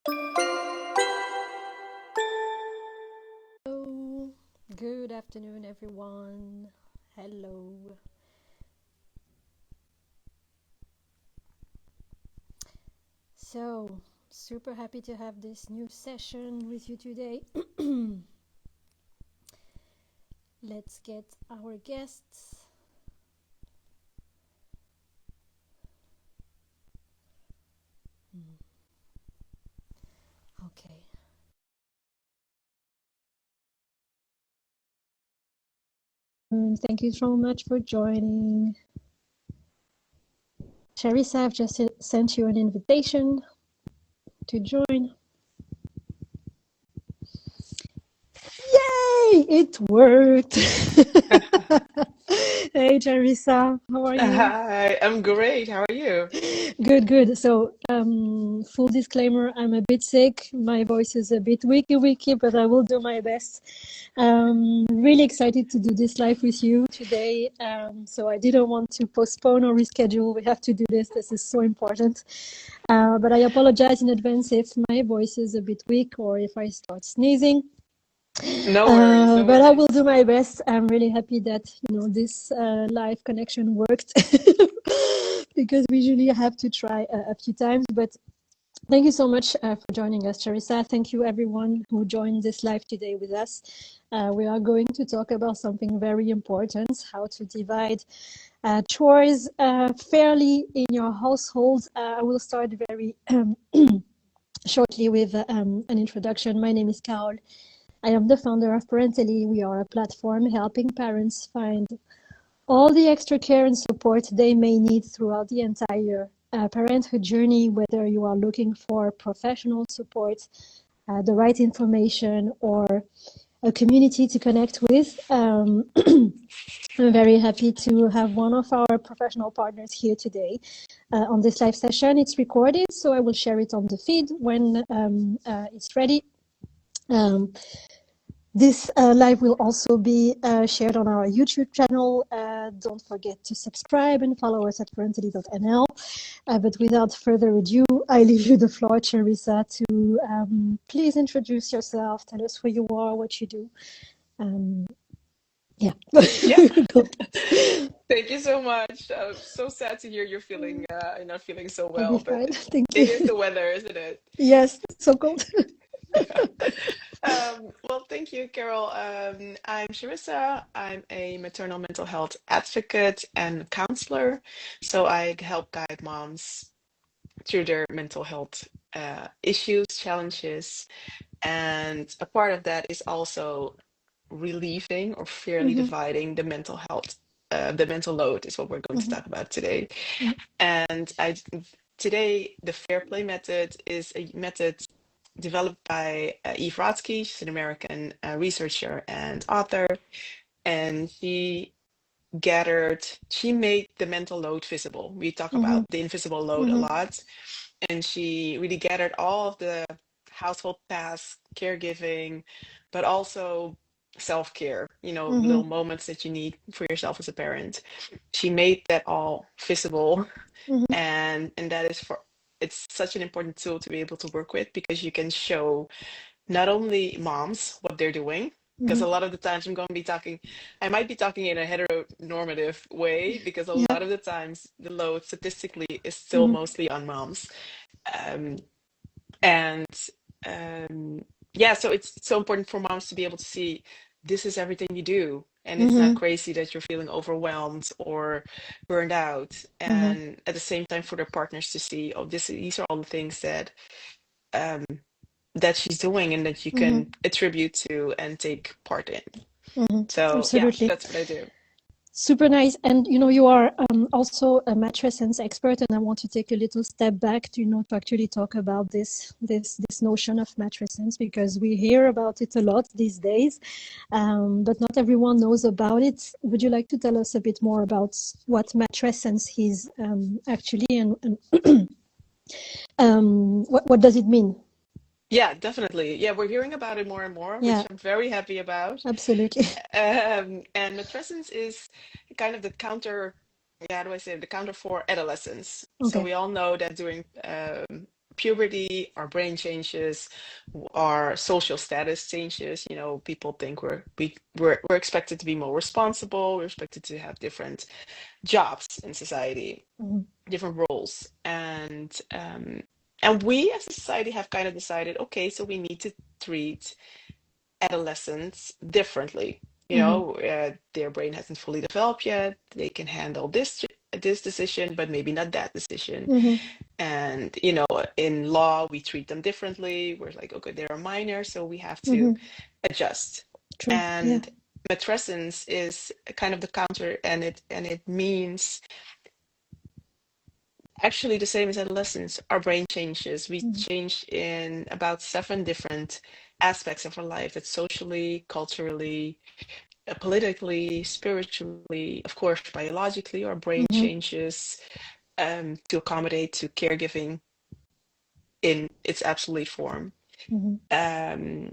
Hello, good afternoon, everyone. Hello. So, super happy to have this new session with you today. Let's get our guests. Okay. Thank you so much for joining. Charissa, I've just sent you an invitation to join. Yay! It worked. Hey, Charissa, how are you? Hi, I'm great. How are you? Good, good. So, full disclaimer, I'm a bit sick. My voice is a bit weaky, but I will do my best. Really excited to do this live with you today. So I didn't want to postpone or reschedule. We have to do this. This is so important. But I apologize in advance if my voice is a bit weak or if I start sneezing. No worries, no But I will worries. do my best. I'm really happy that this live connection worked because we usually have to try a few times. But thank you so much for joining us, Charissa. Thank you, everyone who joined this live today with us. We are going to talk about something very important: how to divide chores fairly in your household. I will start very shortly with an introduction. My name is Carol. I am the founder of Parentally. We are a platform helping parents find all the extra care and support they may need throughout the entire parenthood journey, whether you are looking for professional support, the right information, or a community to connect with. I'm very happy to have one of our professional partners here today on this live session. It's recorded, so I will share it on the feed when it's ready. Um, this live will also be shared on our YouTube channel. Don't forget to subscribe and follow us at parentally.nl. But without further ado, I leave you the floor, Charissa, to please introduce yourself, tell us who you are, what you do. Um, yeah, Yeah, go. thank you so much. So sad to hear you're not feeling so I'll be well, but fine. Thank it you. is the weather, isn't it? Yes, so cold. Yeah. Well, thank you, Carol. I'm Charissa. I'm a maternal mental health advocate and counselor. So I help guide moms through their mental health issues, challenges, and a part of that is also relieving or fairly Hmm. dividing the mental load is what we're going to Hmm. talk about today. And today, the Fair Play method is a method developed by Eve Rodsky. She's an American researcher and author, and she made the mental load visible. We talk Hmm. about the invisible load a Hmm. lot, and she really gathered all of the household tasks, caregiving, but also self-care, Hmm. little moments that you need for yourself as a parent. She made that all visible, Hmm. and that is for it's such an important tool to be able to work with because you can show not only moms what they're doing, because Hmm. a lot of the times I might be talking in a heteronormative way because a Yeah. lot of the times the load statistically is still Hmm. mostly on moms. Um, and yeah, so it's so important for moms to be able to see this is everything you do. And it's not Hmm. crazy that you're feeling overwhelmed or burned out. Hmm. And at the same time, for their partners to see, oh, these are all the things um, that she's doing and that you Hmm. can attribute to and take part in. Hmm. So yeah, Absolutely. that's what I do. Super nice. And you are also a matrescence expert, and I want to take a little step back to to actually talk about this notion of matrescence because we hear about it a lot these days, but not everyone knows about it. Would you like to tell us a bit more about what matrescence is actually, and what does it mean? Yeah, definitely. Yeah, we're hearing about it more and more, which Yeah, I'm very happy about. absolutely. And matrescence is kind of the counter, yeah, how do I say it? The counter for adolescence. So Okay. we all know that during puberty, our brain changes, our social status changes. People think we're expected to be more responsible. We're expected to have different jobs in society, Mm-hmm. different roles, and we as a society have kind of decided, okay, so we need to treat adolescents differently. Their brain hasn't fully developed yet. They can handle this decision, but maybe not that decision. Mm-hmm. And in law, we treat them differently. We're like, okay, they're a minor, so we have to Mm-hmm. adjust. True. Yeah. And matrescence is kind of the counter, and it means actually the same as adolescence. Our brain changes. We Mm-hmm. change in about 7 different aspects of our life. That's socially, culturally, politically, spiritually, of course, biologically. Our brain Mm-hmm. changes to accommodate to caregiving in its absolute form. Mm-hmm. Um,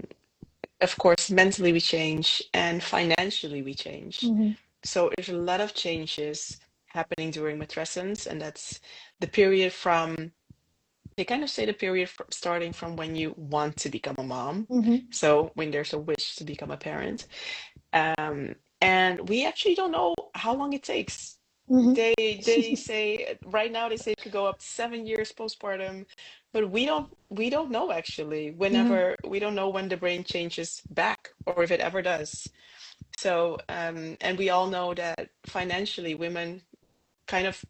of course, mentally we change and financially we change. Mm-hmm. So there's a lot of changes happening during matrescence, and that's the period from, they kind of say the period starting from when you want to become a mom. Mm-hmm. So when there's a wish to become a parent. And we actually don't know how long it takes. Mm-hmm. They say right now, they say it could go up to 7 years postpartum, but we don't know actually. Yeah. We don't know when the brain changes back or if it ever does. So and we all know that financially women kind of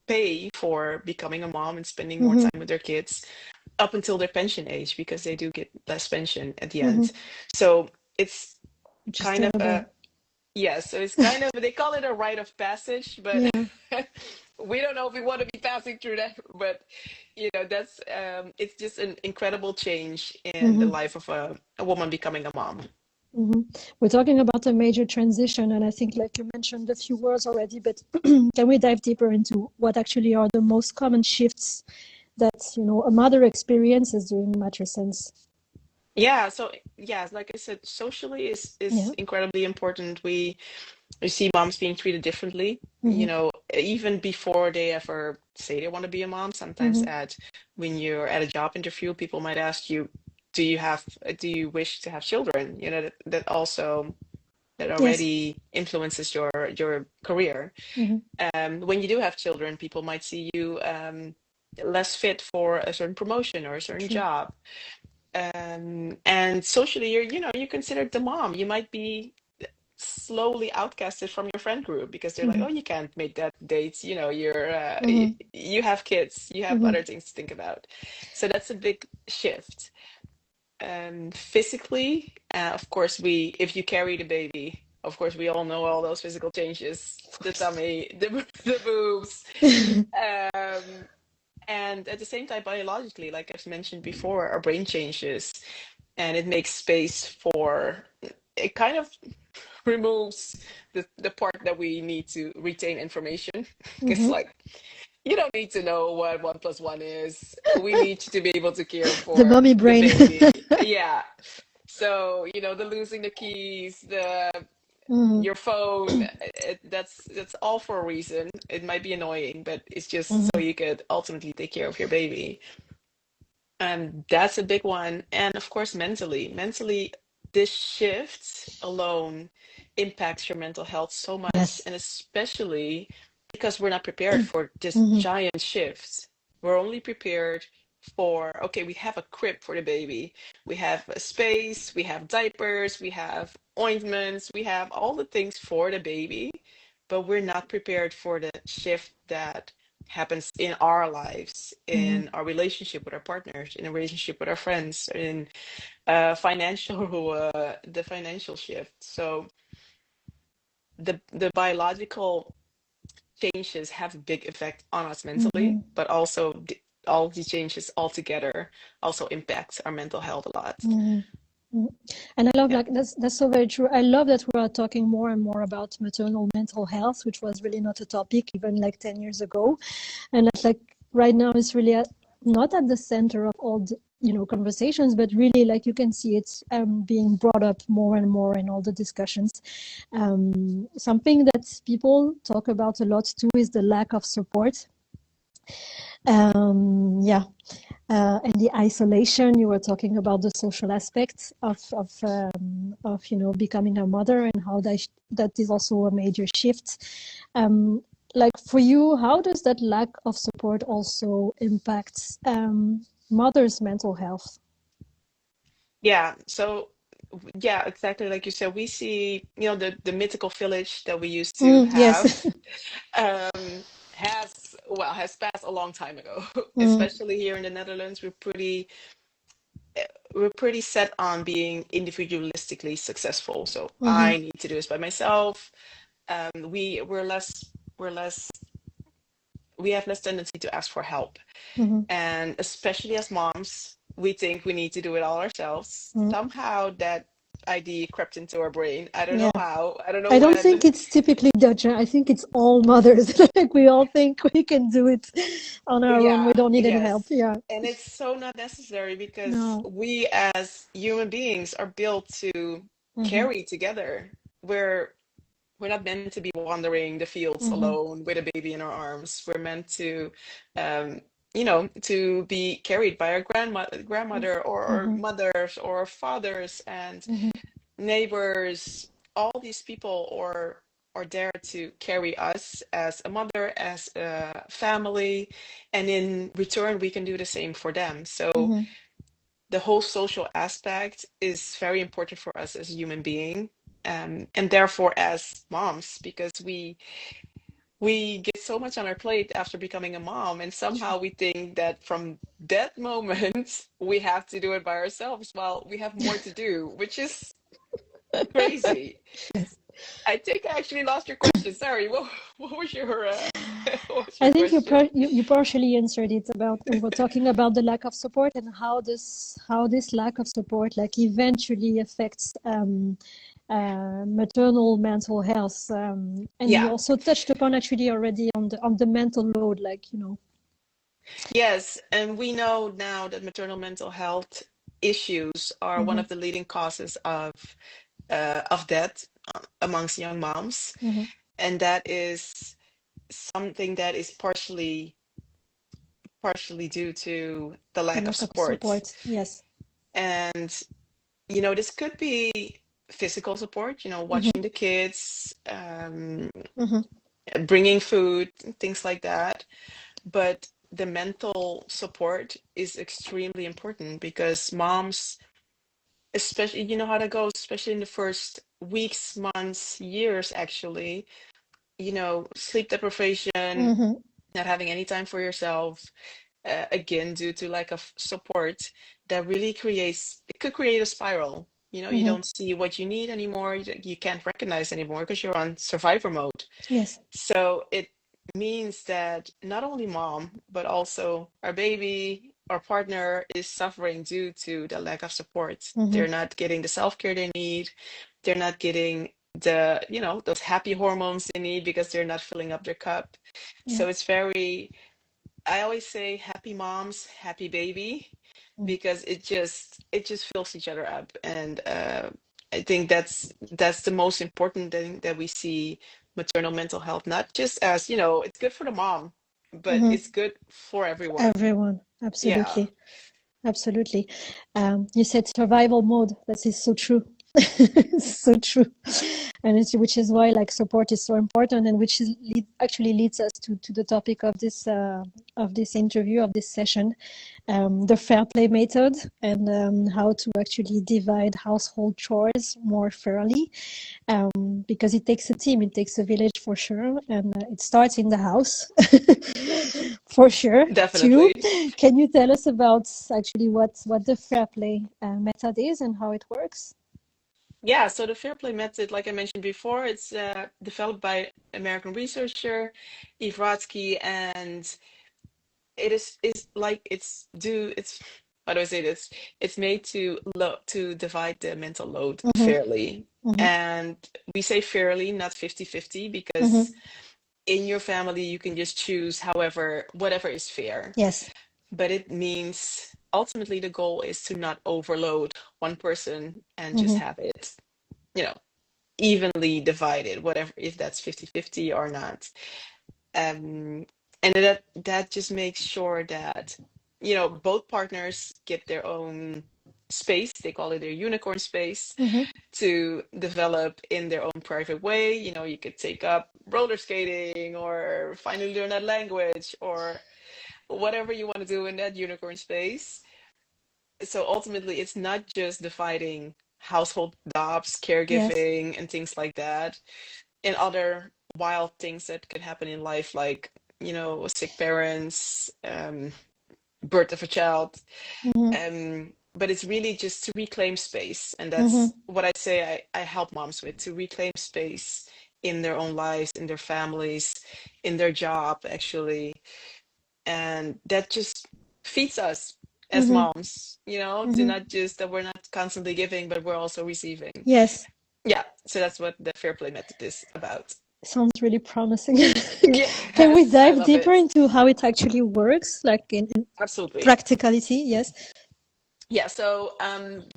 pay for becoming a mom and spending more Mm-hmm. time with their kids up until their pension age, because they do get less pension at the Mm-hmm. end. So it's Which is kind of a, terrible. yeah, so it's kind of, they call it a rite of passage, but Yeah. we don't know if we want to be passing through that. But that's it's just an incredible change in the Mm-hmm. life of a woman becoming a mom. Mm-hmm. We're talking about a major transition, and I think, like you mentioned a few words already, but can we dive deeper into what actually are the most common shifts that a mother experiences during matrescence? Yeah, so yeah, like I said, socially Yeah. is incredibly important. We see moms being treated differently, Mm-hmm. even before they ever say they want to be a mom. Sometimes Mm-hmm. when you're at a job interview, people might ask you, do you wish to have children? That Yes. already influences your career. Mm-hmm. When you do have children, people might see you less fit for a certain promotion or a certain True. job. And socially, you're considered the mom. You might be slowly outcasted from your friend group because they're like, Mm-hmm. oh, you can't make that date. Mm-hmm. You have kids, you have Mm-hmm. other things to think about. So that's a big shift. Physically, of course, if you carry the baby, of course, we all know all those physical changes, the tummy, the boobs. Um, and at the same time, biologically, like I've mentioned before, our brain changes and it makes space for, it kind of removes the part that we need to retain information. It's Mm-hmm. like, you don't need to know what 1 + 1 is. We need you to be able to care The for mommy the brain. baby. Yeah. So, the losing the keys, Mm-hmm. your phone, that's all for a reason. It might be annoying, but it's just so Mm-hmm. you could ultimately take care of your baby. And that's a big one. And of course, mentally, this shift alone impacts your mental health so much. Yes. And especially because we're not prepared for this Mm-hmm. giant shift. We're only prepared for, okay, we have a crib for the baby, we have a space, we have diapers, we have ointments, we have all the things for the baby, but we're not prepared for the shift that happens in our lives, Mm-hmm. in our relationship with our partners, in a relationship with our friends, in the financial shift. So the biological changes have a big effect on us mentally, Mm-hmm. but also all the changes altogether also impacts our mental health a lot. Mm-hmm. Mm. And I love, Yeah. like, that's so very true. I love that we are talking more and more about maternal mental health, which was really not a topic even like 10 years ago. And it's like right now it's really not at the center of all the, conversations, but really, like, you can see it's being brought up more and more in all the discussions. Something that people talk about a lot too is the lack of support. Yeah. and the isolation. You were talking about the social aspects of becoming a mother, and how that is also a major shift. Like for you, how does that lack of support also impact mothers' mental health? Yeah, so yeah, exactly like you said, we see, the mythical village that we used to have Yes. um has passed a long time ago. Mm, Especially here in the Netherlands, we're pretty set on being individualistically successful. So mm-hmm, I need to do this by myself. We're less we have less tendency to ask for help. mm-hmm, And especially as moms, we think we need to do it all ourselves. mm, Somehow that idea crept into our brain. I don't know yeah. how. I don't know I don't when. think it's typically Dutch. I think it's all mothers. Like we all think we can do it on our own. We Yeah, don't need any help. yes. Yeah. And it's so not necessary because No. we as human beings are built to Mm-hmm, carry together. We're not meant to be wandering the fields mm-hmm, alone with a baby in our arms. We're meant to, to be carried by our grandmother or mm-hmm, mothers or fathers and mm-hmm. neighbors. All these people are there to carry us as a mother, as a family, and in return, we can do the same for them. So Mm-hmm. the whole social aspect is very important for us as a human being, and therefore as moms, because we get so much on our plate after becoming a mom, and somehow we think that from that moment we have to do it by ourselves while we have more to do, which is crazy. Yes. I think I actually lost your question. Sorry, what was your what was I your think question? you partially answered it. About we were talking about the lack of support and how this lack of support like eventually affects maternal mental health. And you Yeah. also touched upon actually already on the mental load, like Yes, and we know now that maternal mental health issues are one Mm-hmm, of the leading causes of death amongst young moms, mm-hmm. and that is something that is partially due to the The lack of lack of support. support. Yes. And this could be physical support, Mm-hmm, watching the kids, mm-hmm, bringing food, things like that. But the mental support is extremely important because moms, especially, you know how that goes, especially in the first weeks, months, years, actually, sleep deprivation, mm-hmm. not having any time for yourself, again, due to lack of support, that really it could create a spiral. You Mm-hmm. don't see what you need anymore. You can't recognize anymore because you're on survivor mode. Yes. So it means that not only mom, but also our baby, our partner is suffering due to the lack of support. Mm-hmm. They're not getting the self-care they need. They're not getting those happy hormones they need because they're not filling up their cup. Yeah. So I always say happy moms, happy baby, Mm. because it just fills each other up. And I think that's the most important thing that we see maternal mental health, not just as, it's good for the mom, but Mm-hmm. it's good for everyone. Everyone. Yeah. Absolutely. Absolutely. You said survival mode. That is so true. So true. And which is why like support is so important, and which actually leads us to the topic of this interview, of this session, the fair play method, and how to actually divide household chores more fairly, because it takes a team, it takes a village for sure, and it starts in the house for sure too. Definitely. Can you tell us about actually what the fair play method is and how it works? Yeah, so the fair play method, like I mentioned before, it's developed by American researcher Eve Rodsky, and it is like it's how do I say this? It's made to divide the mental load Mm-hmm, fairly. mm-hmm, And we say fairly, not 50-50, mm-hmm. because in your family you can just choose whatever is fair. Yes. But it means ultimately the goal is to not overload one person and just Mm-hmm, have it, you know, evenly divided, whatever, if that's 50-50 or not. And that just makes sure that both partners get their own space. They call it their unicorn space Mm-hmm. to develop in their own private way. You could take up roller skating or finally learn that language or whatever you want to do in that unicorn space. So ultimately, it's not just dividing household jobs, Yes. caregiving, and things like that, and other wild things that can happen in life, like, sick parents, birth of a child. Mm-hmm. But it's really just to reclaim space. And that's Mm-hmm. what I say I help moms with, to reclaim space in their own lives, in their families, in their job, actually. And that just feeds us as Mm-hmm. moms, to Mm-hmm. not just that we're not constantly giving, but we're also receiving. Yes. Yeah. So that's what the Fair Play method is about. Sounds really promising. Can we Yes, I dive love deeper it. into how it actually works, like in Absolutely. practicality? Yes. Yeah, so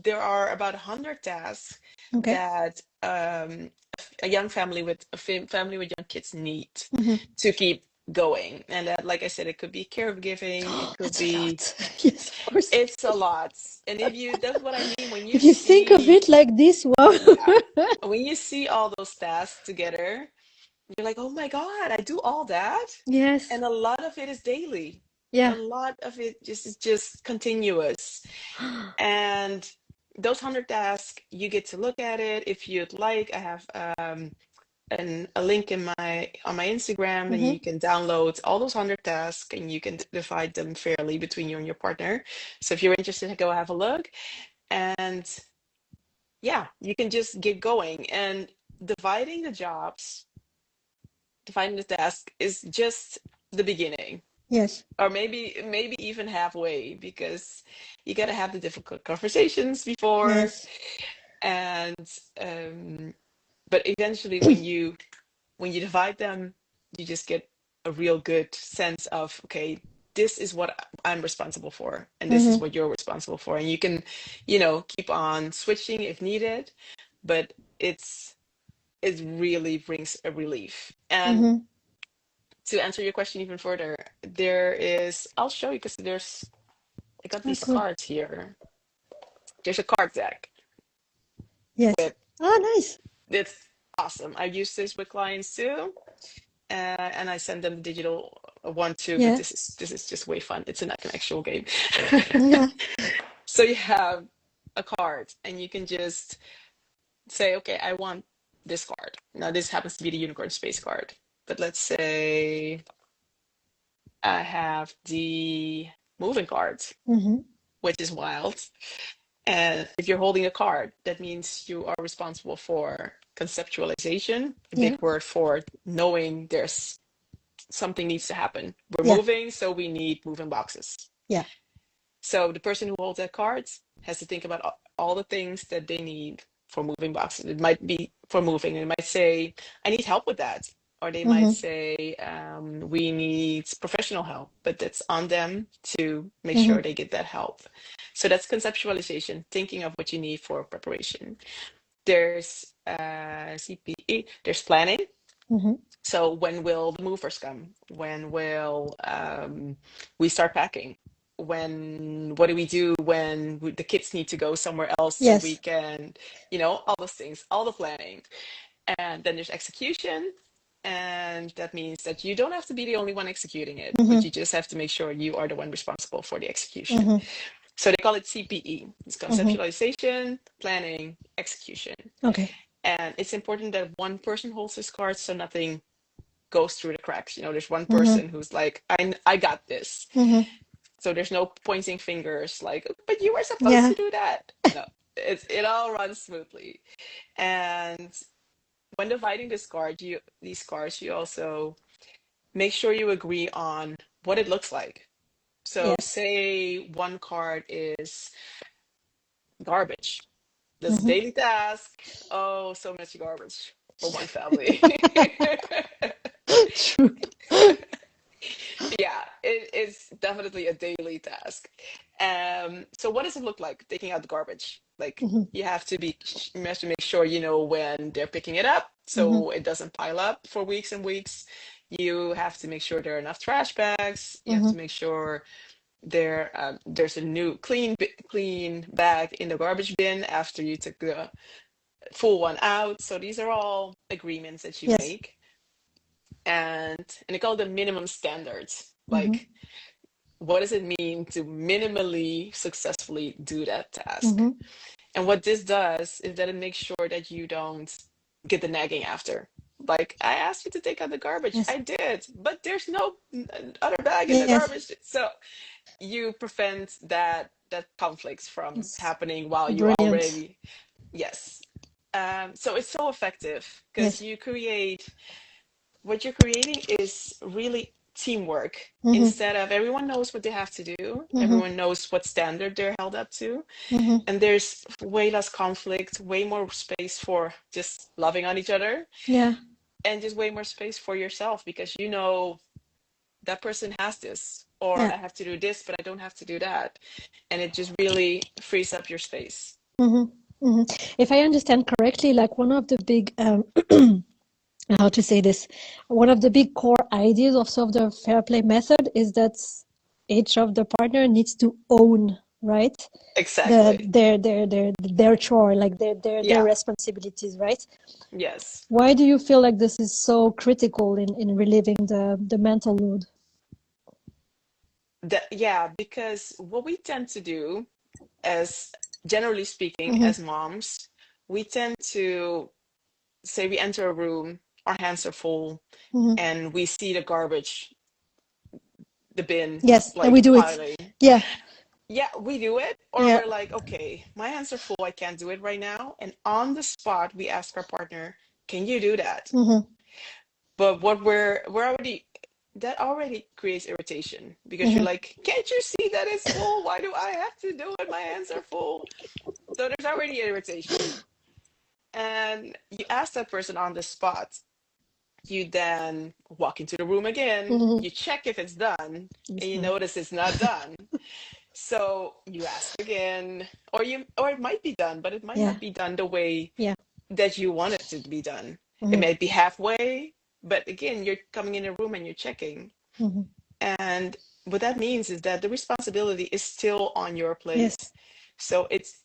there are about 100 tasks Okay. that a young family with family with young kids need Mm-hmm. to keep going. And that, like I said, it could be caregiving, it could That's a be, lot. Yes, of course. it's a lot. And that's what I mean when you If you think of see, it like this, wow. yeah, when you see all those tasks together, you're like, oh my God, I do all that. Yes. And a lot of it is daily. A Yeah. lot of it just is just continuous. And those 100 tasks, you get to look at it if you'd like. I have a link in my on my Instagram, and Mm-hmm. you can download all those 100 tasks, and you can divide them fairly between you and your partner. So if you're interested, go have a look. And yeah, you can just get going. And dividing the jobs, dividing the task is just the beginning. Yes. Or maybe even halfway, because you got to have the difficult conversations before. Yes. And but eventually, when you divide them, you just get a real good sense of, okay, this is what I'm responsible for, and this is Mm-hmm. what you're responsible for. And you can, keep on switching if needed, but it really brings a relief. And Mm-hmm. to answer your question even further, I'll show you, because I got Oh, these cool. cards here. There's a card deck Yes. with Ah, nice. it's awesome. I use this with clients too, and I send them the digital one too. But Yeah. this is just way fun. It's like an actual game. Yeah. So you have a card, and you can just say, okay, I want this card. Now this happens to be the unicorn space card, but let's say I have the moving card, Mm-hmm. which is wild. And if you're holding a card, that means you are responsible for conceptualization, a Yeah. big word for knowing there's something needs to happen. We're Yeah. moving, so we need moving boxes. Yeah. So the person who holds that card has to think about all the things that they need for moving boxes. It might be for moving. They might say, I need help with that. Or they might Mm-hmm. say, we need professional help, but it's on them to make Mm-hmm. sure they get that help. So that's conceptualization, thinking of what you need for preparation. There's CPE, there's planning. Mm-hmm. So when will the movers come? When will we start packing? What do we do when the kids need to go somewhere else so we Yes. can, all those things, all the planning. And then there's execution. And that means that you don't have to be the only one executing it, but Mm-hmm. you just have to make sure you are the one responsible for the execution. Mm-hmm. So they call it CPE. It's Mm-hmm. conceptualization, planning, execution. Okay. And it's important that one person holds this card so nothing goes through the cracks. There's one Mm-hmm. person who's like, I got this. Mm-hmm. So there's no pointing fingers like, but you were supposed Yeah. to do that. No, it all runs smoothly. And when dividing these cards, you also make sure you agree on what it looks like. So Yes. say one card is garbage. That's a Mm-hmm. daily task. Oh, so much garbage for one family. True. Yeah, it's definitely a daily task. So what does it look like taking out the garbage? Like, Mm-hmm. you have to make sure you know when they're picking it up Mm-hmm. so it doesn't pile up for weeks and weeks. You have to make sure there are enough trash bags. You have Mm-hmm. to make sure there's a new clean bag in the garbage bin after you took the full one out. So these are all agreements that you Yes. make, and they call them minimum standards. Mm-hmm. Like, what does it mean to minimally successfully do that task? Mm-hmm. And what this does is that it makes sure that you don't get the nagging after. Like, I asked you to take out the garbage. Yes. I did, but there's no other bag in the Yes. garbage. So you prevent that conflicts from It's happening while you brilliant. already, yes. So it's so effective because Yes. you create, what you're creating is really teamwork. Mm-hmm. Instead of everyone knows what they have to do, Mm-hmm. everyone knows what standard they're held up to, Mm-hmm. and there's way less conflict, way more space for just loving on each other, Yeah. and just way more space for yourself because you know that person has this, or Yeah. I have to do this, but I don't have to do that. And it just really frees up your space. Mm-hmm. Mm-hmm. If I understand correctly, like one of the big how to say this, one of the big core ideas of sort of the fair play method is that each of the partner needs to own, right? Exactly. Their chore, like their Yeah. responsibilities, right? Yes. Why do you feel like this is so critical in relieving the mental load? Yeah, because what we tend to do, as generally speaking, Mm-hmm. as moms, we tend to say we enter a room, our hands are full, Mm-hmm. and we see the garbage, the bin, Yes, and we like do it. piling. Yeah, Yeah, we do it, or yeah. we're like, okay, my hands are full, I can't do it right now. And on the spot, we ask our partner, can you do that? Mm-hmm. But what we're already, that already creates irritation because you're Mm-hmm. like, can't you see that it's full? Why do I have to do it? My hands are full. So there's already irritation. And you ask that person on the spot. You then walk into the room again, Mm-hmm. you check if it's done, It's and you done. notice it's not done. So you ask again, or it might be done, but it might Yeah, not be done the way yeah. that you want it to be done. It Mm-hmm. might be halfway, but again, you're coming in a room and you're checking. Mm-hmm. And what that means is that the responsibility is still on your Yes. plate. So it's,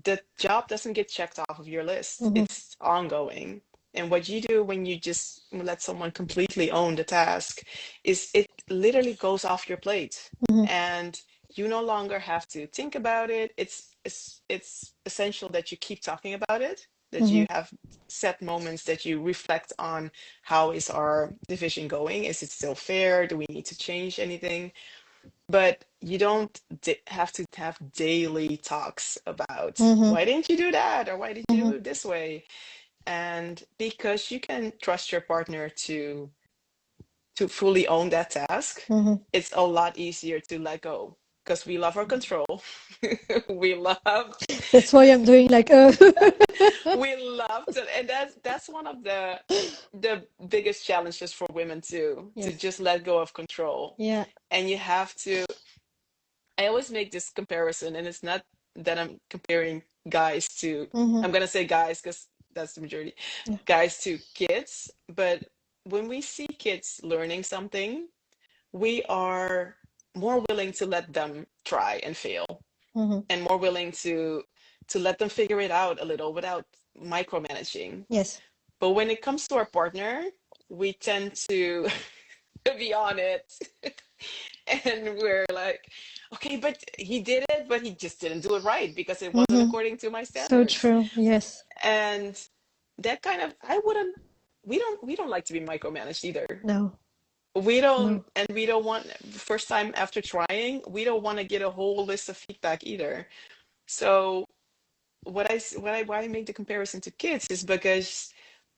the job doesn't get checked off of your list. Mm-hmm. It's ongoing. And what you do when you just let someone completely own the task is it literally goes off your plate. Mm-hmm. And you no longer have to think about it. It's essential that you keep talking about it, that Mm-hmm. you have set moments that you reflect on, how is our division going? Is it still fair? Do we need to change anything? But you don't have to have daily talks about Mm-hmm. why didn't you do that, or why did you Mm-hmm. do it this way? And because you can trust your partner to fully own that task, Mm-hmm. it's a lot easier to let go because we love our control. we love That's why I'm doing like we love to, and that's one of the biggest challenges for women too, to yes. just let go of control. Yeah. And you have to, I always make this comparison, and it's not that I'm comparing guys to, Mm-hmm. I'm gonna say guys because that's the majority, Yeah. guys to kids. But when we see kids learning something, we are more willing to let them try and fail, Mm-hmm. and more willing to let them figure it out a little without micromanaging. Yes. But when it comes to our partner, we tend to be on it. And we're like, okay, but he did it, but he just didn't do it right because it wasn't Mm-hmm. according to my So standards. true. Yes. And that kind of, I wouldn't, we don't like to be micromanaged either. No. We don't, No. and we don't want, first time after trying, we don't want to get a whole list of feedback either. So why I make the comparison to kids is because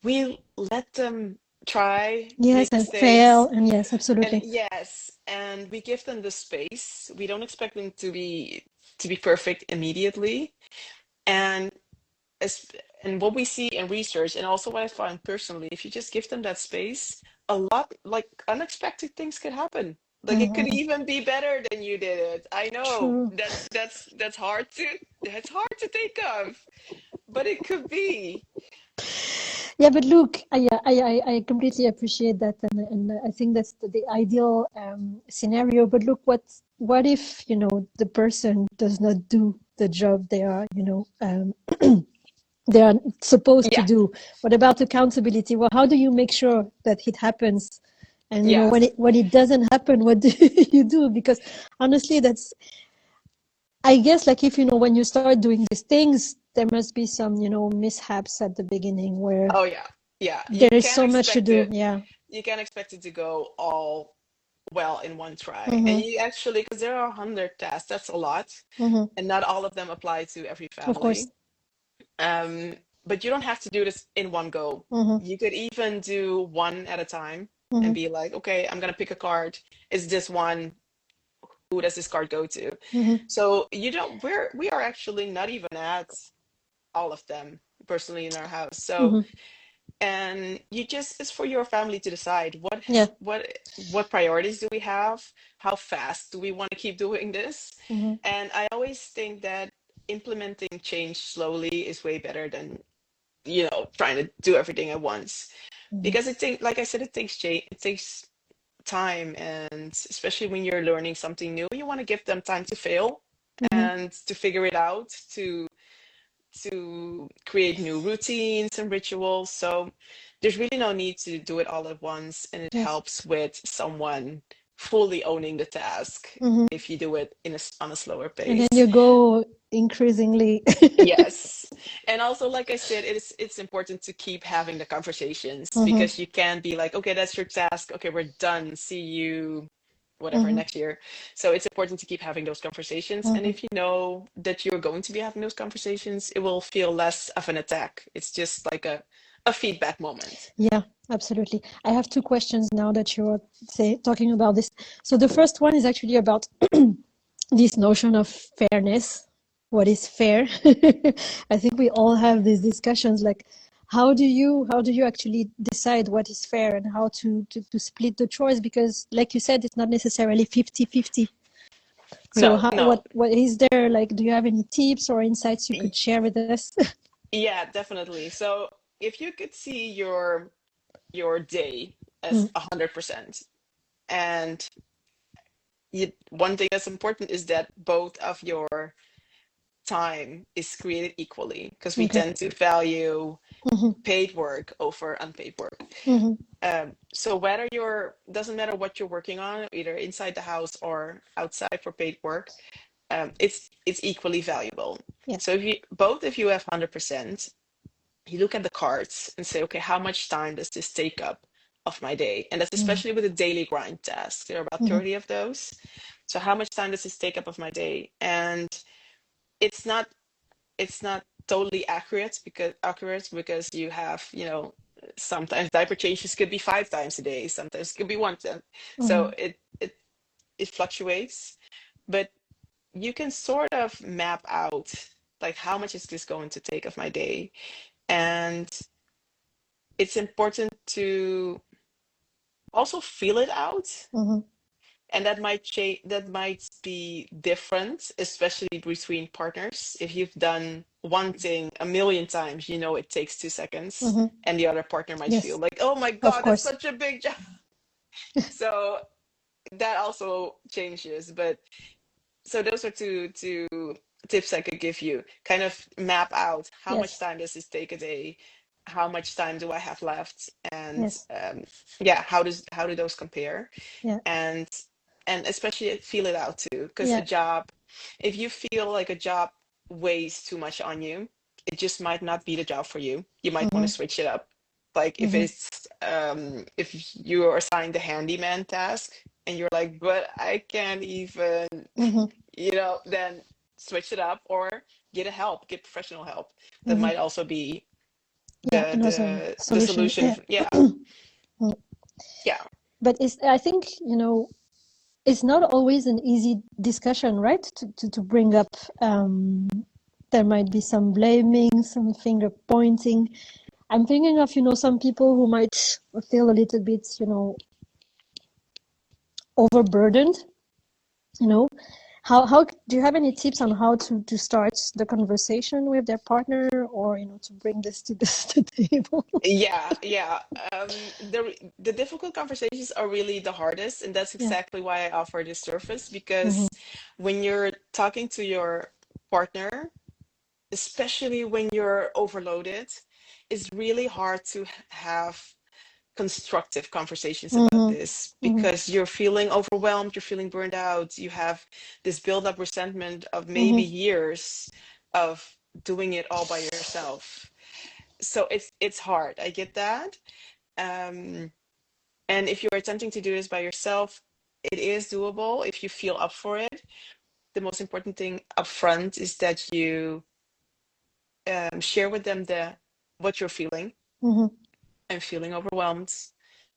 we let them try, Yes, make and fail, mistakes, and yes, and absolutely. yes, and we give them the space. We don't expect them to be perfect immediately. And as and what we see in research, and also what I find personally, if you just give them that space, a lot, like, unexpected things could happen. Like, it could Mm-hmm. even be better than you did it. I know True. that's hard to think of, but it could be. Yeah, but look, I completely appreciate that, and I think that's the ideal scenario. But look, what if, the person does not do the job they are, they are supposed to Yeah, do? What about accountability? Well, how do you make sure that it happens? And yeah, when it doesn't happen, what do you do? Because honestly, that's, I guess, like, if when you start doing these things, there must be some mishaps at the beginning where oh yeah, yeah. there is so much to do. Yeah. You can't expect it to go all well in one try. And Mm-hmm. you actually, because there are 100 tasks, that's a lot, Mm-hmm. and not all of them apply to every Of course. family. Um, but you don't have to do this in one go. Mm-hmm. You could even do one at a time and Mm-hmm. be like, okay, I'm gonna pick a card. Is this one? Who does this card go to? Mm-hmm. So you don't, we are actually not even at all of them personally in our house. So, Mm-hmm. and you just, it's for your family to decide Yeah. what priorities do we have? How fast do we want to keep doing this? Mm-hmm. And I always think that implementing change slowly is way better than, trying to do everything at once. Mm-hmm. Because like I said, it takes time, and especially when you're learning something new, you want to give them time to fail Mm-hmm. and to figure it out, to create new routines and rituals. So there's really no need to do it all at once, and it Yes. helps with someone fully owning the task Mm-hmm. if you do it on a slower And then pace. you go increasingly. Yes. And also, like I said, it's important to keep having the conversations, Mm-hmm. because you can't be like, okay, that's your task. Okay, we're done. See you whatever Mm-hmm. next year. So it's important to keep having those conversations. And Mm-hmm. if you know that you're going to be having those conversations, it will feel less of an attack. It's just like a feedback moment. Yeah, absolutely. I have two questions now that you're talking about this. So the first one is actually about this notion of fairness. What is fair? I think we all have these discussions, like, how do you actually decide what is fair, and how to split the chores? Because, like you said, it's not necessarily 50-50. So No, how, no. what is there, like, do you have any tips or insights you Y- could share with us? Yeah, definitely. So if you could see your day as Mm, 100%, and one thing that's important is that both of your time is created equally, because we okay. tend to value Hmm. paid work over unpaid work. Hmm. So whether doesn't matter what you're working on, either inside the house or outside for paid work, it's equally valuable. Yeah. So if you have 100%, you look at the cards and say, okay, how much time does this take up of my day? And that's Hmm. especially with the daily grind tasks. There are about Hmm. 30 of those. So how much time does this take up of my day? And it's not it's not totally accurate because you have, sometimes diaper changes could be 5 times a day, sometimes it could be one time. Hmm. So it fluctuates, but you can sort of map out, like, how much is this going to take of my day. And it's important to also feel it out. Hmm. And that might be different, especially between partners. If you've done one thing a million times, it takes 2 seconds, Hmm. and the other partner might feel Yes, like, oh my of God, that's course. such a big job. So that also changes. But so those are two tips I could give you. Kind of map out, how much Yes. time does this take a day? How much time do I have left? And Yes. yeah, how do those compare? Yeah. and and especially feel it out too, because Yeah. if you feel like a job weighs too much on you, it just might not be the job for you. You might want Hmm. to switch it up. Like, Hmm. if you're assigned the handyman task and you're like, but I can't even, Hmm. then switch it up, or get professional help. That Hmm. might also be Yeah, the another the solution. solution. Yeah. Yeah, Mm. yeah. But I think, it's not always an easy discussion, right? To bring up. There might be some blaming, some finger pointing. I'm thinking of, some people who might feel a little bit, overburdened, you know. how do you have any tips on how to start the conversation with their partner, or to bring this to the table? Yeah. The difficult conversations are really the hardest, and that's Yeah. exactly why I offer this service, Mm-hmm. because when you're talking to your partner, especially when you're overloaded, it's really hard to have constructive conversations about Mm-hmm. this, Mm-hmm. because you're feeling overwhelmed, you're feeling burned out, you have this build up resentment of maybe Mm-hmm. years of doing it all by yourself. So it's hard. I get that. Um, and if you're attempting to do this by yourself, it is doable if you feel up for it. The most important thing up front is that you share with them what you're feeling. Mm-hmm. I'm feeling overwhelmed.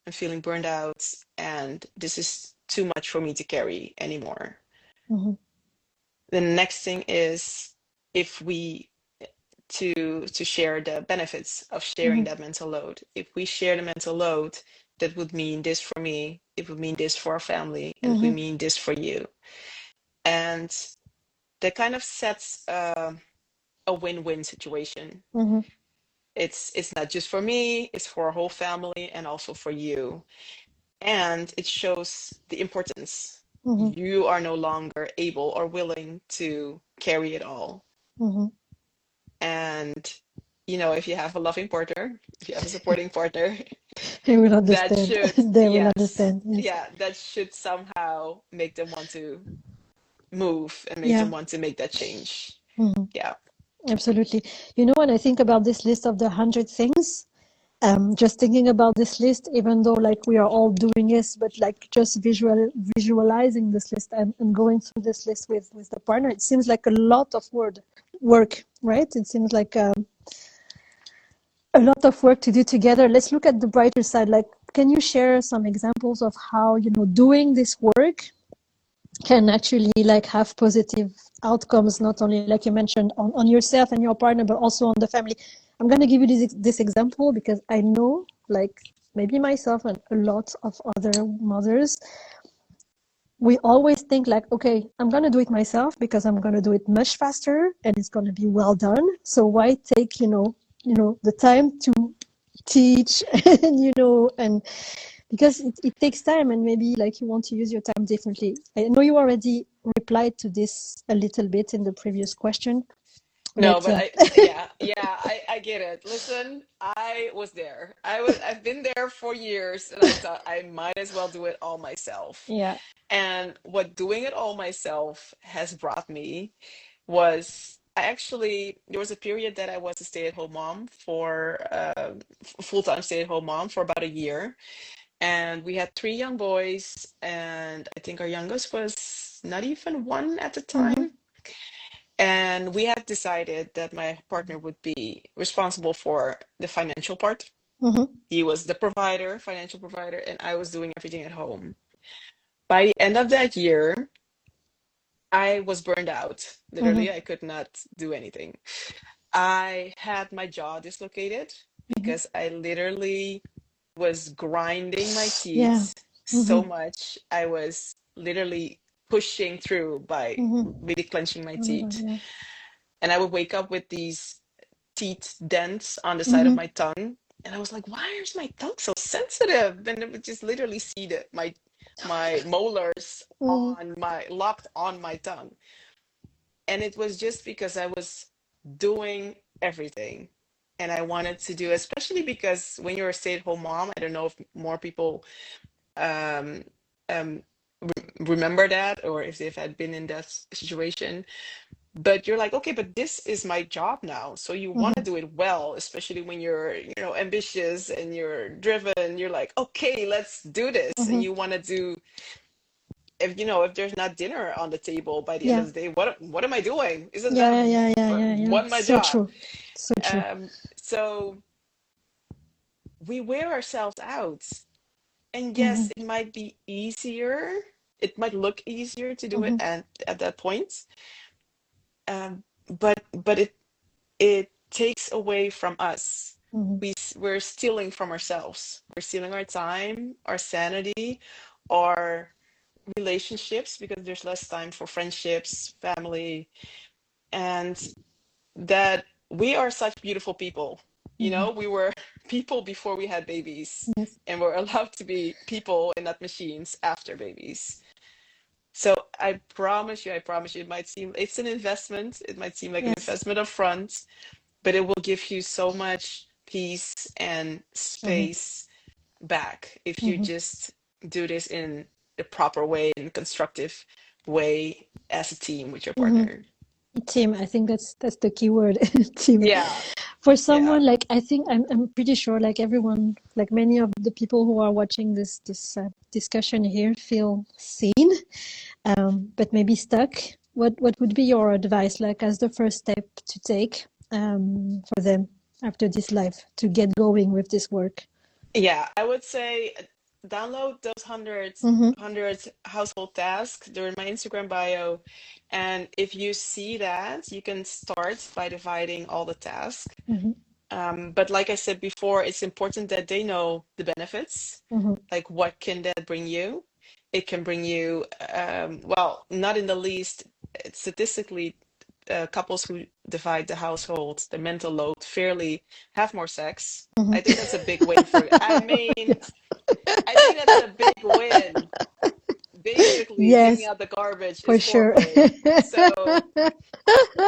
I'm feeling burned out, and this is too much for me to carry anymore. Mm-hmm. The next thing is, if we to share the benefits of sharing Mm-hmm. that mental load. If we share the mental load, that would mean this for me, it would mean this for our family, and it would Mm-hmm. mean this for you. And that kind of sets a win-win situation. Mm-hmm. It's not just for me, it's for our whole family and also for you. And it shows the importance. Mm-hmm. You are no longer able or willing to carry it all. Mm-hmm. And if you have a loving partner, if you have a supporting partner, They will that understand. should, They will yes, understand. Yes. yeah, that should somehow make them want to move and make Yeah. them want to make that change. Mm-hmm. Yeah. Absolutely. When I think about this list of the 100 things, just thinking about this list, even though like we are all doing this, but like just visualizing this list and going through this list with the partner, it seems like a lot of work, right? It seems like a lot of work to do together. Let's look at the brighter side. Like, can you share some examples of how doing this work can actually like have positive outcomes, not only like you mentioned on yourself and your partner, but also on the family? I'm going to give you this example because I know, like, maybe myself and a lot of other mothers, we always think like, okay, I'm going to do it myself because I'm going to do it much faster and it's going to be well done. So why take the time to teach and because it takes time, and maybe like you want to use your time differently. I know you already replied to this a little bit in the previous question, No, but but I get it. Listen, I was there. I've been there for years, and I thought I might as well do it all myself. yeah. And what doing it all myself has brought me was, there was a period that I was a stay-at-home mom for full-time stay-at-home mom for about a year. And we had three young boys, and I think our youngest was not even one at the Mm-hmm. time. And we had decided that my partner would be responsible for the financial part. Mm-hmm. He was the provider, financial provider, and I was doing everything at home. By the end of that year, I was burned out. Mm-hmm. Literally, I could not do anything. I had my jaw dislocated Mm-hmm. because I literally was grinding my Yeah. teeth Mm-hmm. so much. I was literally pushing through by Mm-hmm. really clenching my Oh my god. teeth. Yeah. And I would wake up with these teeth dents on the side of Mm-hmm. my tongue. And I was like, why is my tongue so sensitive? And I would just literally see my molars Mm-hmm. locked on my tongue. And it was just because I was doing everything. And I wanted to do, especially because when you're a stay-at-home mom, I don't know if more people um, um, remember that, or if they've had been in that situation. But you're like, okay, but this is my job now. So you want Mm-hmm. to do it well, especially when you're, ambitious and you're driven. You're like, okay, let's do this. And Mm-hmm. you want to do, if there's not dinner on the table by the end Yeah. of the day, what am I doing? Isn't that Yeah. Yeah. Yeah. Yeah. Yeah. one my So job? true. So true. So we wear ourselves out. And Mm-hmm. yes, it might be easier. It might look easier to do it Mm-hmm. at that point. But it takes away from us. Mm-hmm. We're stealing from ourselves. We're stealing our time, our sanity, our relationships because there's less time for friendships, family, and that we are such beautiful people. You Mm-hmm. know, we were people before we had babies, Yes. and we're allowed to be people and not machines after babies. So I promise you, it might seem it's an investment. It might seem like an Yes. investment up front, but it will give you so much peace and Mm-hmm. space back if you Mm-hmm. just do this in the proper way and constructive way as a team with your Mm-hmm. partner. Team, I think that's the key word. Team. Yeah, For yeah, someone like, I think I'm pretty sure like everyone, like many of the people who are watching this discussion here feel seen, but maybe stuck. What would be your advice, like as the first step to take for them after this life to get going with this work? yeah. I would say download those Mm-hmm. hundred household tasks. They're in my Instagram bio, and if you see that, you can start by dividing all the tasks. Mm-hmm. But like I said before, it's important that they know the benefits. Mm-hmm. Like, what can that bring you? It can bring you, well, not in the least, statistically, couples who divide the household, the mental load fairly, have more sex. I think that's a big win for, I mean, Yes. I think that's a big win. Basically, taking Yes, out the garbage for is sure. foreplay. So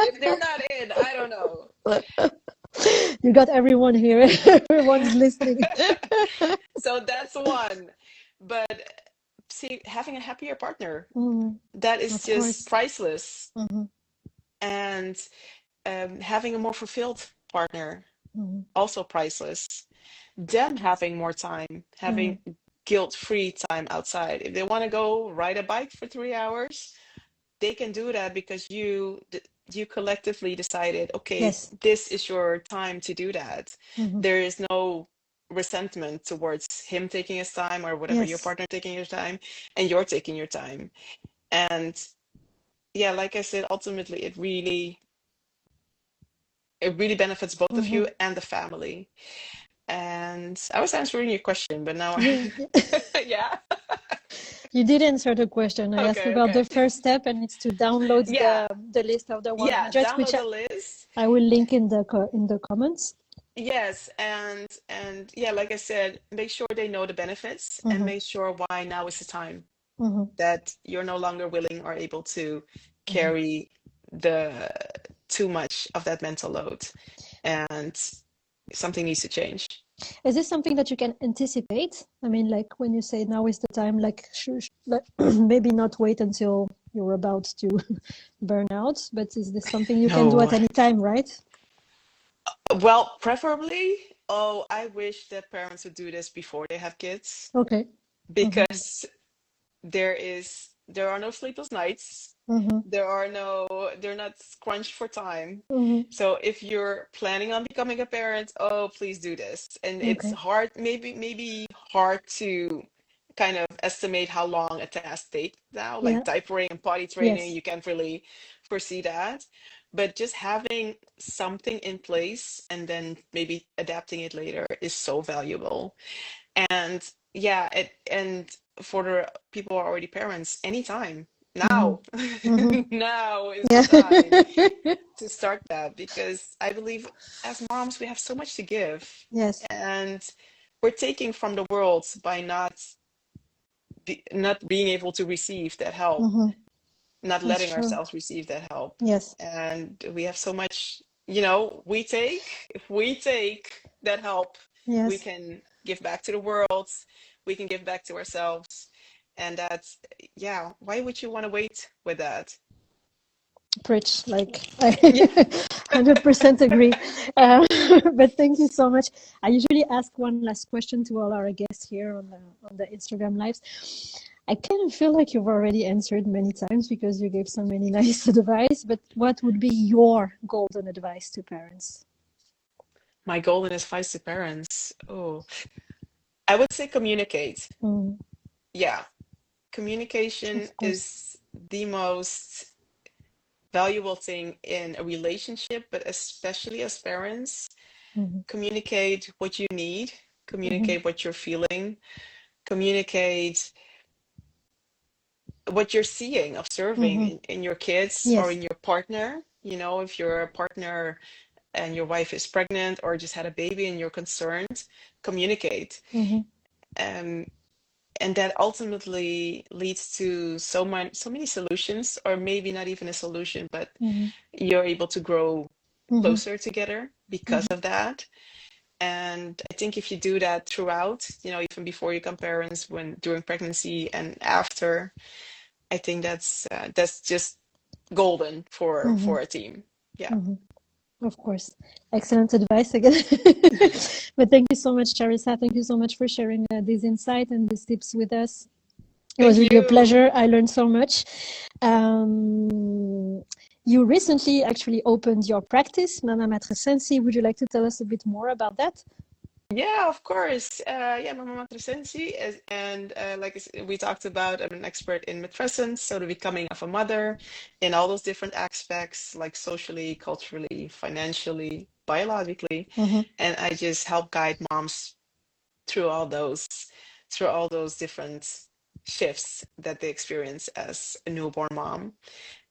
if they're not in, I don't know. You got everyone here. Everyone's listening. So that's one. But see, having a happier partner, Mm, that is of just course. priceless. Mm-hmm. And having a more fulfilled partner, Mm-hmm. also priceless. Them having more time, Mm-hmm. having guilt-free time outside. If they want to go ride a bike for 3 hours, they can do that because you collectively decided, okay, Yes. this is your time to do that. Mm-hmm. There is no resentment towards him taking his time or whatever, your Yes. partner taking your time, and you're taking your time. And yeah, like I said, ultimately it really benefits both of Mm-hmm. you and the family. And I was answering your question, but now Yeah. yeah. You did answer the question. I asked Okay, about okay. the first step, and it's to download Yeah, the list of the yeah, 100, which download the list. I will link in the comments. Yes, and yeah, like I said, make sure they know the benefits and Mm-hmm. make sure why now is the time Mm-hmm. that you're no longer willing or able to Mm-hmm. carry the too much of that mental load, and something needs to change. Is this something that you can anticipate? I mean, like when you say now is the time, like, like maybe not wait until you're about to burn out, but is this something you can do No. at any time, right? Well, preferably, oh, I wish that parents would do this before they have kids Okay. Mm-hmm. because there are no sleepless nights. Mm-hmm. They're not scrunched for time. Mm-hmm. So if you're planning on becoming a parent, oh, please do this. And it's Okay. hard, maybe hard to kind of estimate how long a task takes now, like Yeah. diapering and potty training, Yes. you can't really foresee that. But just having something in place and then maybe adapting it later is so valuable. And yeah, and for the people who are already parents, anytime. Mm-hmm. Now, Mm-hmm. now is the Yeah. time to start that because I believe as moms, we have so much to give, Yes. and we're taking from the world by not being able to receive that help, Mm-hmm. not That's letting true. ourselves receive that help. Yes. And we have so much, if we take that help, we Yes. can give back to the world, we can give back to ourselves. And that's, yeah, why would you want to wait with that? Preach. Like I Yeah. 100% agree. Uh, but thank you so much. I usually ask one last question to all our guests here on the Instagram lives. I kind of feel like you've already answered many times because you gave so many nice advice. But what would be your golden advice to parents? My golden advice to parents. Oh, I would say communicate. Mm, Yeah. Communication of course. is the most valuable thing in a relationship, but especially as parents. Mm-hmm. Communicate what you need, Mm-hmm. communicate what you're feeling, communicate what you're seeing, observing Mm-hmm. in your kids or Yes. in your partner. You know, if your partner and your wife is pregnant or just had a baby and you're concerned, communicate. Mm-hmm. Um, and that ultimately leads to so many solutions, or maybe not even a solution, but Mm-hmm. you're able to grow Mm-hmm. closer together because Mm-hmm. of that. And I think if you do that throughout, you know, even before you become parents, when during pregnancy and after, I think that's just golden Mm-hmm. for a team. Yeah. Mm-hmm. Of course. Excellent advice again. But thank you so much, Charissa. Thank you so much for sharing this insight and these tips with us. It Thank was really a you. pleasure. I learned so much. Um, you recently actually opened your practice, Mama Matrescence. Would you like to tell us a bit more about that? Yeah, of course. Yeah, Mama Matrescence is, and like we talked about, I'm an expert in matrescence, so the becoming of a mother in all those different aspects, like socially, culturally, financially, biologically, Mm-hmm. and I just help guide moms through through all those different shifts that they experience as a newborn mom.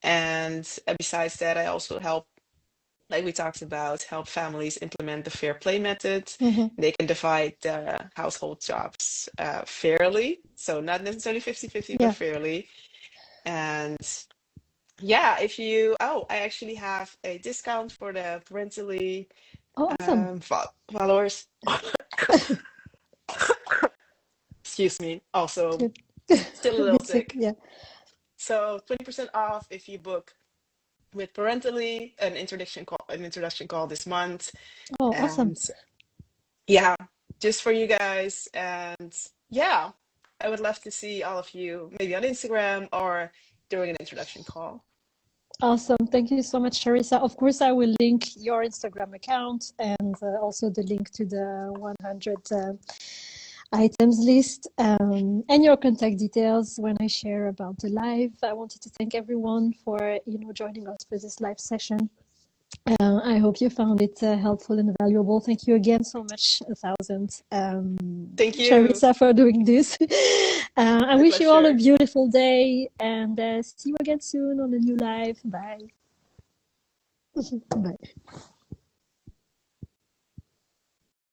And besides that, I also help, like we talked about, help families implement the fair play method. Mm-hmm. They can divide household jobs fairly. So not necessarily 50-50, but Yeah. fairly. And yeah, if you, oh, I actually have a discount for the Parentally Oh, awesome. followers. Excuse me. Also, Good. still a A little bit sick. sick. Yeah. So 20% off if you book with Parentally, an introduction call this month. Oh, awesome. And yeah, just for you guys. And yeah, I would love to see all of you maybe on Instagram or during an introduction call. Awesome. Thank you so much, Charissa. Of course, I will link your Instagram account and also the link to the 100 items list and your contact details when I share about the live. I wanted to thank everyone for joining us for this live session. I hope you found it helpful and valuable. Thank you again so much, 1,000, Thank you. Charissa, for doing this. I My wish you all a pleasure. beautiful day and see you again soon on a new live. Bye. Bye.